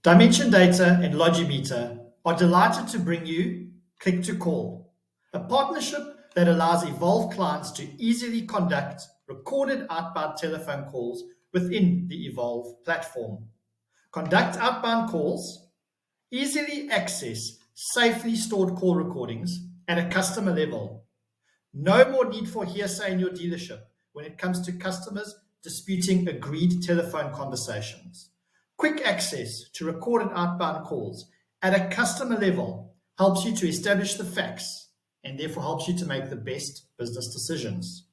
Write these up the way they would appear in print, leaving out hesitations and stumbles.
Dimension Data and Logimeter are delighted to bring you Click to Call, a partnership that allows Evolve clients to easily conduct recorded outbound telephone calls within the Evolve platform. Conduct outbound calls, easily access safely stored call recordings at a customer level. No more need for hearsay in your dealership when it comes to customers disputing agreed telephone conversations. Quick access to recorded outbound calls at a customer level helps you to establish the facts and therefore helps you to make the best business decisions.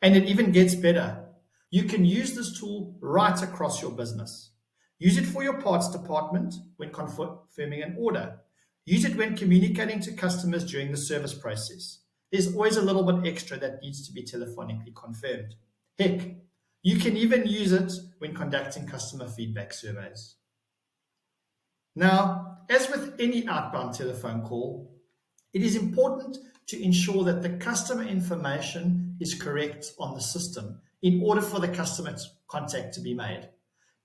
And it even gets better. You can use this tool right across your business. Use it for your parts department when confirming an order. Use it when communicating to customers during the service process. There's always a little bit extra that needs to be telephonically confirmed. Heck, you can even use it when conducting customer feedback surveys. Now, as with any outbound telephone call, it is important to ensure that the customer information is correct on the system in order for the customer contact to be made.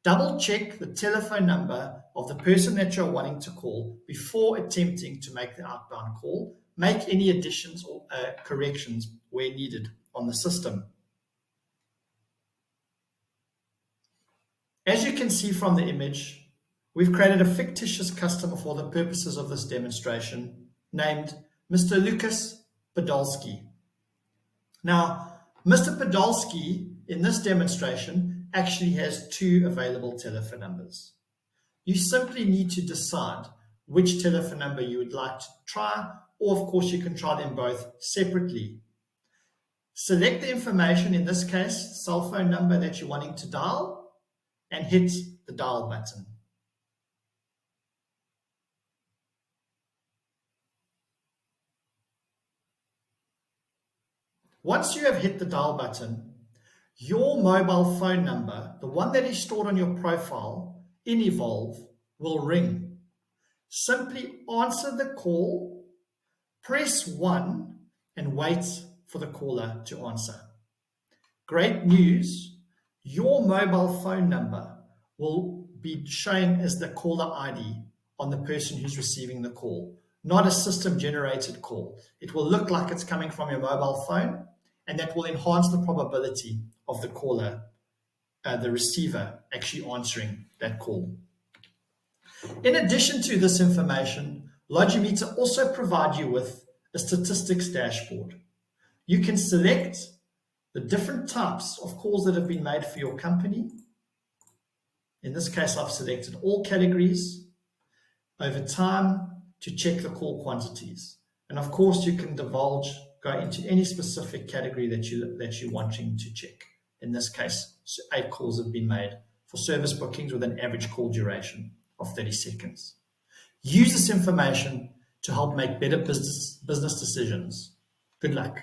Double check the telephone number of the person that you're wanting to call before attempting to make the outbound call. Make any additions or corrections where needed on the system. As you can see from the image, we've created a fictitious customer for the purposes of this demonstration named Mr. Lucas Podolski. Now, Mr. Podolski in this demonstration actually has two available telephone numbers. You simply need to decide which telephone number you would like to try, or of course you can try them both separately. Select the information, in this case, cell phone number that you're wanting to dial, and hit the dial button. Once you have hit the dial button, your mobile phone number, the one that is stored on your profile in Evolve, will ring. Simply answer the call, press 1, and wait for the caller to answer. Great news! Your mobile phone number will be showing as the caller ID on the person who's receiving the call, not a system-generated call. It will look like it's coming from your mobile phone, and that will enhance the probability of the caller, the receiver, actually answering that call. In addition to this information, Logimeter also provides you with a statistics dashboard. You can select the different types of calls that have been made for your company. In this case, I've selected all categories over time to check the call quantities. And of course, you can go into any specific category that you're wanting to check. In this case, 8 calls have been made for service bookings with an average call duration of 30 seconds. Use this information to help make better business decisions. Good luck.